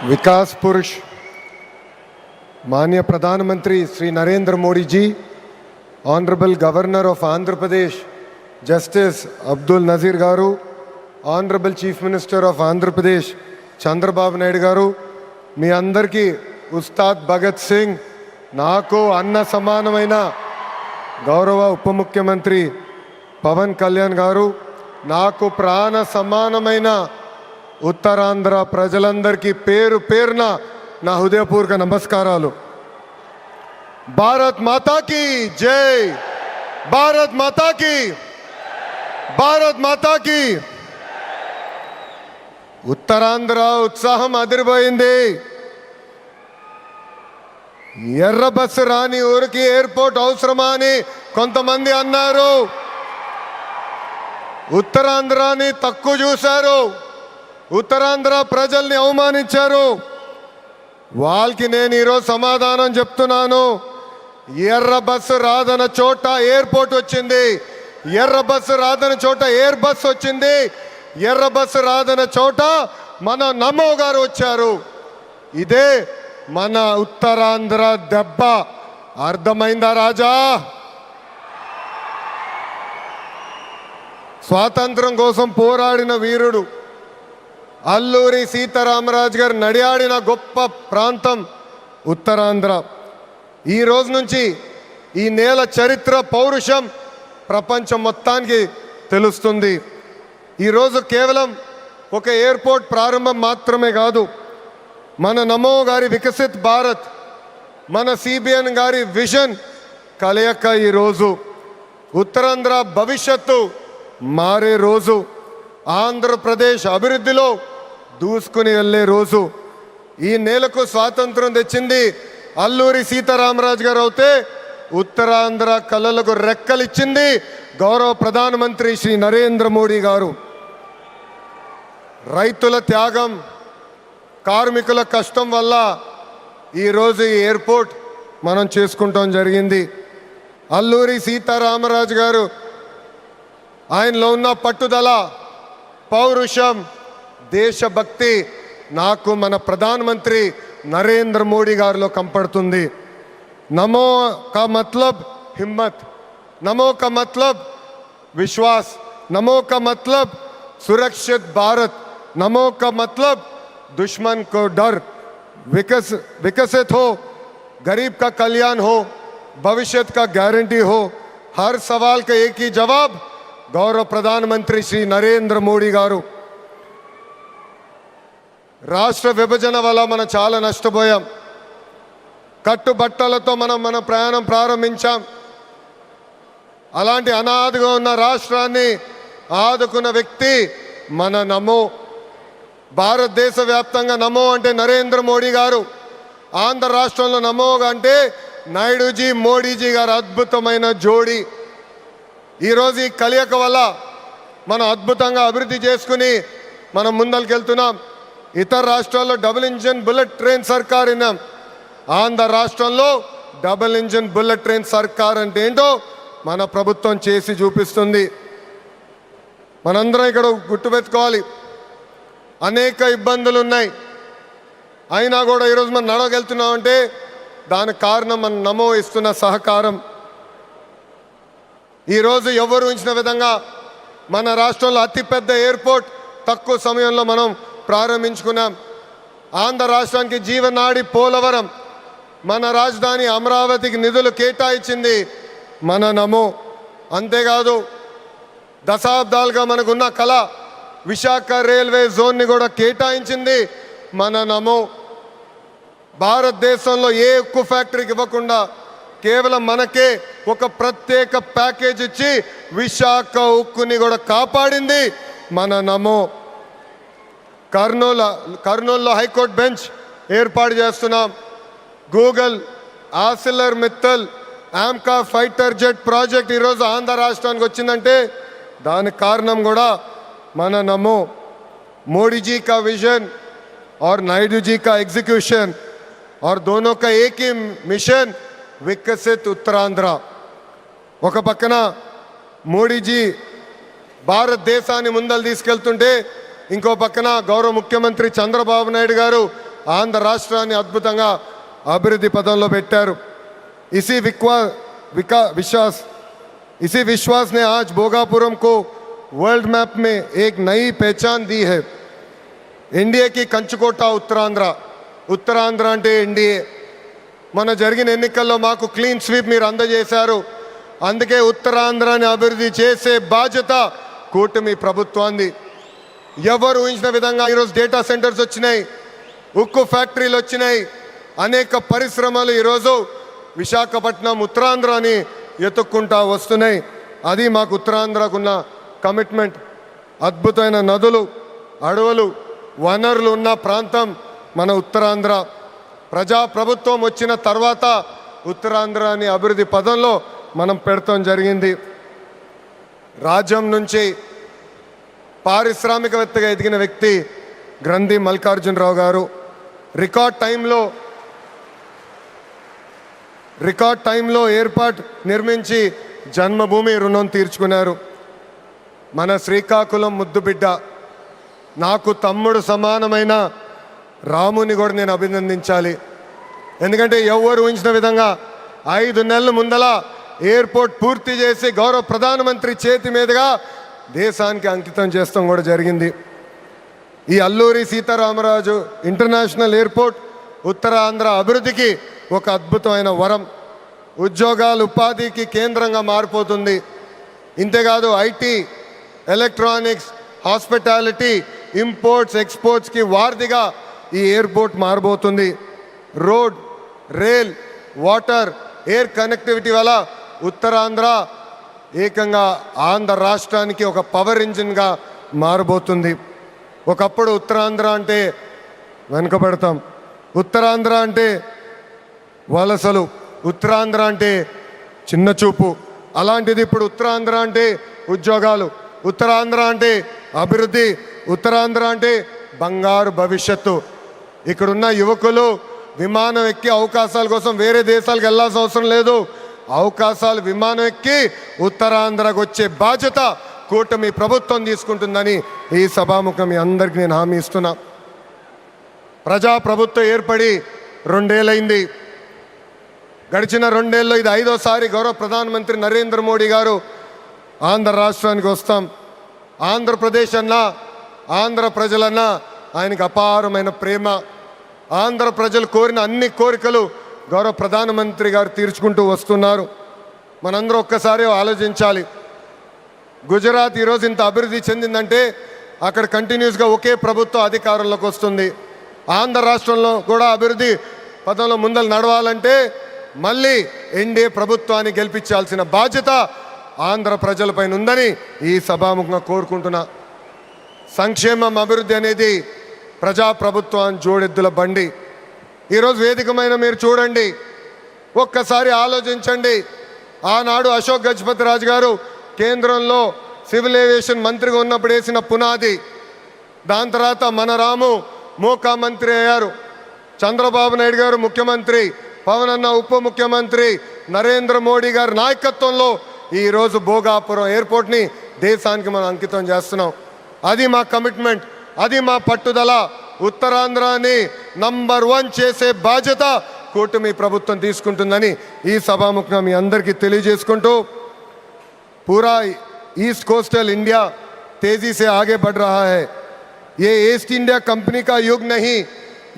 विकास पुरुष माननीय प्रधानमंत्री Shri Narendra Modi ji, honourable governor of Andhra Pradesh justice Abdul Nazeer garu, honourable chief minister of Andhra Pradesh Chandrababu Naidu garu, మీ అందరికీ ఉస్తాద్ భగత్ సింగ్, నాకు అన్న సమానమైన గౌరవ ఉప ముఖ్యమంత్రి పవన్ కళ్యాణ్ గారు, నాకు ప్రాణ సమానమైన ఉత్తరాంధ్ర ప్రజలందరికీ పేరు పేరున నా హృదయపూర్వక నమస్కారాలు. భారత్ మాతాకి జై, భారత్ మాతాకి, భారత్ మాతాకి. ఉత్తరాంధ్ర ఉత్సాహం అదిరిపోయింది. ఎర్ర బస్సు రాని ఊరికి ఎయిర్పోర్ట్ అవసరమా అని కొంతమంది అన్నారు. ఉత్తరాంధ్రాని తక్కువ చూశారు, ఉత్తరాంధ్ర ప్రజల్ని అవమానించారు. వాళ్ళకి నేను ఈరోజు సమాధానం చెప్తున్నాను. ఎర్ర బస్సు రాదన్న చోట ఎయిర్పోర్ట్ వచ్చింది, ఎర్ర బస్సు రాదన్న చోట ఎయిర్ బస్ వచ్చింది, ఎర్ర బస్సు రాదన్న చోట మన నమో గారు వచ్చారు. ఇదే మన ఉత్తరాంధ్ర దెబ్బ. అర్థమైందా రాజా? స్వాతంత్రం కోసం పోరాడిన వీరుడు అల్లూరి సీతారామరాజు గారు నడియాడిన గొప్ప ప్రాంతం ఉత్తరాంధ్ర. ఈ రోజు నుంచి ఈ నేల చరిత్ర, పౌరుషం ప్రపంచం మొత్తానికి తెలుస్తుంది. ఈరోజు కేవలం ఒక ఎయిర్పోర్ట్ ప్రారంభం మాత్రమే కాదు, మన నమో గారి వికసిత్ భారత్, మన సిబిఎన్ గారి విజన్ కలయిక ఈరోజు ఉత్తరాంధ్ర భవిష్యత్తు మారే రోజు, ఆంధ్రప్రదేశ్ అభివృద్ధిలో దూసుకుని వెళ్ళే రోజు. ఈ నేలకు స్వాతంత్రం తెచ్చింది అల్లూరి సీతారామరాజు గారు అయితే, ఉత్తరాంధ్ర కళలకు రెక్కలిచ్చింది గౌరవ ప్రధానమంత్రి శ్రీ నరేంద్ర మోడీ గారు. రైతుల త్యాగం, కార్మికుల కష్టం వల్ల ఈరోజు ఈ ఎయిర్పోర్ట్ మనం చేసుకుంటాం జరిగింది. అల్లూరి సీతారామరాజు గారు ఆయనలో ఉన్న పట్టుదల, పౌరుషం, దేశభక్తి నాకు మన ప్రధానమంత్రి నరేంద్ర మోడీ గారిలో కంపడుతుంది. నమో కా మతలబ్ హిమ్మత్, నమో కా మతలబ్ విశ్వాస్, నమో కా మతలబ్ सुरक्षित भारत, नमो का मतलब दुश्मन को डर, विकसित हो, गरीब का कल्याण हो, भविष्य का गारंटी हो. हर सवाल का एक ही जवाब गौरव प्रधानमंत्री श्री नरेंद्र मोदी गारू. రాష్ట్ర విభజన వల్ల మనం చాలా నష్టపోయాం. కట్టుబట్టలతో మన ప్రయాణం ప్రారంభించాం. అలాంటి అనాథగా ఉన్న రాష్ట్రాన్ని ఆదుకున్న వ్యక్తి మన నమో. భారతదేశ వ్యాప్తంగా నమో అంటే నరేంద్ర మోడీ గారు, ఆంధ్ర రాష్ట్రంలో నమో అంటే నాయుడుజీ, మోడీజీ గారు అద్భుతమైన జోడీ. ఈరోజు ఈ కలయిక వల్ల మనం అద్భుతంగా అభివృద్ధి చేసుకుని మనం ముందరికెళ్తున్నాం. ఇతర రాష్ట్రాల్లో డబుల్ ఇంజిన్ బుల్లెట్ ట్రైన్ సర్కార్ విన్నాం. ఆంధ్ర రాష్ట్రంలో డబుల్ ఇంజిన్ బుల్లెట్ ట్రైన్ సర్కార్ అంటే ఏంటో మన ప్రభుత్వం చేసి చూపిస్తుంది. మనందరం ఇక్కడ గుర్తుపెట్టుకోవాలి, అనేక ఇబ్బందులు ఉన్నాయి. అయినా కూడా ఈరోజు మనం నడవగలుగుతున్నామంటే దానికి కారణం మన నమో ఇస్తున్న సహకారం. ఈరోజు ఎవరు ఊహించిన విధంగా మన రాష్ట్రంలో అతిపెద్ద ఎయిర్పోర్ట్ తక్కువ సమయంలో మనం ప్రారంభించుకున్నాం. ఆంధ్ర రాష్ట్రానికి జీవనాడి పోలవరం, మన రాజధాని అమరావతికి నిధులు కేటాయించింది మన నమో. అంతేకాదు దశాబ్దాలుగా మనకున్న కళ విశాఖ రైల్వే జోన్ని కూడా కేటాయించింది మన నమో. భారతదేశంలో ఏ ఉక్కు ఫ్యాక్టరీకి ఇవ్వకుండా కేవలం మనకే ఒక ప్రత్యేక ప్యాకేజ్ ఇచ్చి విశాఖ ఉక్కుని కూడా కాపాడింది మన నమో. కర్నూలులో హైకోర్టు బెంచ్ ఏర్పాటు చేస్తున్నాం. Google, ఆసిలర్ Mittal, AMCA fighter jet project ఈరోజు ఆంధ్ర రాష్ట్రానికి వచ్చిందంటే దానికి కారణం కూడా మన నమో. मोदी जी का विजन और नायडू जी का एग्जीक्यूशन और दोनों का एक ही मिशन, विकसित उत्तरांध्र. ఒక పక్కన మోడీజీ భారతదేశాన్ని ముందలు తీసుకెళ్తుంటే ఇంకో పక్కన గౌరవ ముఖ్యమంత్రి చంద్రబాబు నాయుడు గారు ఆంధ్ర రాష్ట్రాన్ని అద్భుతంగా అభివృద్ధి పదంలో పెట్టారు. इसी विश्वास ने आज भोगापुरम को वर्ल्ड मैप में एक नई पहचान दी है. एनडीए की कंचकोटा ఉత్తరాంధ్ర అంటే ఎన్డీఏ. మన జరిగిన ఎన్నికల్లో మాకు క్లీన్ స్వీప్ మీరు అందజేశారు. అందుకే ఉత్తరాంధ్రాన్ని అభివృద్ధి చేసే బాధ్యత కూటమి ప్రభుత్వాన్ని. ఎవరు ఊహించిన విధంగా ఈరోజు డేటా సెంటర్స్ వచ్చినాయి, ఉక్కు ఫ్యాక్టరీలు వచ్చినాయి, అనేక పరిశ్రమలు ఈరోజు విశాఖపట్నం ఉత్తరాంధ్రాని ఎత్తుక్కుంటా వస్తున్నాయి. అది మాకు ఉత్తరాంధ్రకున్న కమిట్మెంట్. అద్భుతమైన నదులు, అడవులు, వనరులు ఉన్న ప్రాంతం మన ఉత్తరాంధ్ర. ప్రజాప్రభుత్వం వచ్చిన తర్వాత ఉత్తరాంధ్రాని అభివృద్ధి పదంలో మనం పెడతాం జరిగింది. రాజ్యం నుంచి పారిశ్రామికవేత్తగా ఎదిగిన వ్యక్తి గ్రంథి మల్లికార్జునరావు గారు రికార్డ్ టైంలో ఎయిర్పోర్ట్ నిర్మించి జన్మభూమి రుణం తీర్చుకున్నారు. మన శ్రీకాకుళం ముద్దుబిడ్డ, నాకు తమ్ముడు సమానమైన రాముని కూడా నేను అభినందించాలి. ఎందుకంటే ఎవరు ఊహించిన విధంగా 5 నెలల ముందల ఎయిర్పోర్ట్ పూర్తి చేసి గౌరవ ప్రధానమంత్రి చేతి మీదుగా దేశానికి అంకితం చేస్తాం కూడా జరిగింది. ఈ అల్లూరి సీతారామరాజు ఇంటర్నేషనల్ ఎయిర్పోర్ట్ ఉత్తరాంధ్ర అభివృద్ధికి ఒక అద్భుతమైన వరం. ఉద్యోగాలు, ఉపాధికి కేంద్రంగా మారిపోతుంది. ఇంతేకాదు ఐటీ, ఎలక్ట్రానిక్స్, హాస్పిటాలిటీ, ఇంపోర్ట్స్, ఎక్స్పోర్ట్స్కి వారధిగా ఈ ఎయిర్పోర్ట్ మారబోతుంది. Road, rail, water, air connectivity వల్ల ఉత్తరాంధ్ర ఏకంగా ఆంధ్ర రాష్ట్రానికి ఒక పవర్ ఇంజిన్గా మారబోతుంది. ఒకప్పుడు ఉత్తరాంధ్ర అంటే వెనుకబడతాం, ఉత్తరాంధ్ర అంటే వలసలు, ఉత్తరాంధ్ర అంటే చిన్న చూపు. అలాంటిది ఇప్పుడు ఉత్తరాంధ్ర అంటే ఉద్యోగాలు, ఉత్తరాంధ్ర అంటే అభివృద్ధి, ఉత్తరాంధ్ర అంటే బంగారు భవిష్యత్తు. ఇక్కడున్న యువకులు విమానం ఎక్కి అవకాశాల కోసం వేరే దేశాలకు వెళ్ళాల్సిన అవసరం లేదు. అవకాశాలు విమానం ఎక్కి ఉత్తరాంధ్రకు వచ్చే బాధ్యత కూటమి ప్రభుత్వం తీసుకుంటుందని ఈ సభాముఖం మీ అందరికీ నేను హామీ ఇస్తున్నా. ప్రజాప్రభుత్వం ఏర్పడి 2 ఏళ్ళైంది. గడిచిన 2 ఏళ్ళలో ఇది 5వ గౌరవ ప్రధానమంత్రి నరేంద్ర మోడీ గారు ఆంధ్ర రాష్ట్రానికి వస్తాం. ఆంధ్రప్రదేశ్ అన్నా, ఆంధ్ర ప్రజలన్నా ఆయనకు అపారమైన ప్రేమ. ఆంధ్ర ప్రజలు కోరిన అన్ని కోరికలు గౌరవ ప్రధానమంత్రి గారు తీర్చుకుంటూ వస్తున్నారు. మనందరూ ఒక్కసారి ఆలోచించాలి. గుజరాత్ ఈరోజు ఇంత అభివృద్ధి చెందిందంటే అక్కడ కంటిన్యూస్గా ఒకే ప్రభుత్వం అధికారంలోకి వస్తుంది. ఆంధ్ర రాష్ట్రంలో కూడా అభివృద్ధి పదంలో ముందలు నడవాలంటే మళ్ళీ ఎన్డీఏ ప్రభుత్వాన్ని గెలిపించాల్సిన బాధ్యత ఆంధ్ర ప్రజలపైన ఉందని ఈ సభాముఖంగా కోరుకుంటున్నా. సంక్షేమం, అభివృద్ధి అనేది ప్రజాప్రభుత్వాన్ని జోడెద్దుల బండి. ఈరోజు వేదికమైన మీరు చూడండి, ఒక్కసారి ఆలోచించండి. ఆనాడు అశోక్ గజపతి రాజు గారు కేంద్రంలో సివిల్ ఏవియేషన్ మంత్రిగా ఉన్నప్పుడు వేసిన పునాది. దాని తర్వాత మన రాము మోకా మంత్రి అయ్యారు, చంద్రబాబు నాయుడు గారు ముఖ్యమంత్రి, పవన్ అన్న ఉప ముఖ్యమంత్రి, నరేంద్ర మోడీ గారి నాయకత్వంలో ఈరోజు భోగాపురం ఎయిర్పోర్ట్ని దేశానికి మనం అంకితం చేస్తున్నాం. అది మా కమిట్మెంట్, అది మా పట్టుదల. ఉత్తరాంధ్రాని నంబర్ 1 చేసే బాధ్యత కూటమి ప్రభుత్వం తీసుకుంటుందని ఈ సభాముఖంగా మీ అందరికీ తెలియజేసుకుంటూ, पूरा ईस्ट कोस्टल इंडिया तेजी से आगे बढ़ रहा है. ये ईस्ट इंडिया कंपनी का युग नहीं,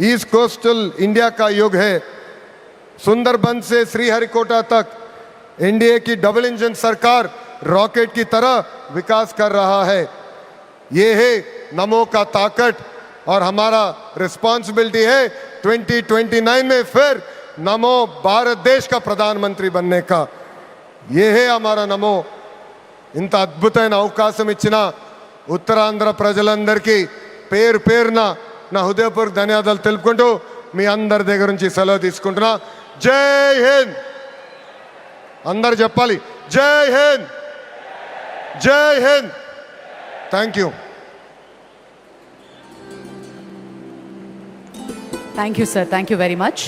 ईस्ट कोस्टल इंडिया का युग है. सुंदरबन से श्रीहरिकोटा तक एनडीए की डबल इंजन सरकार रॉकेट की तरह विकास कर रहा है. ये है नमो का ताकत और हमारा रिस्पॉन्सिबिलिटी है 2029 में फिर नमो भारत देश का प्रधानमंत्री बनने का. ये है हमारा नमो. ఇంత అద్భుతమైన అవకాశం ఇచ్చిన ఉత్తరాంధ్ర ప్రజలందరికీ పేరు పేరున నా హృదయపూర్వక ధన్యవాదాలు తెలుపుకుంటూ మీ అందరి దగ్గర నుంచి సెలవు తీసుకుంటున్నా. జై హింద్. అందరు చెప్పాలి, జై హింద్, జై Hind. Thank you. Thank you, sir. Thank you very much.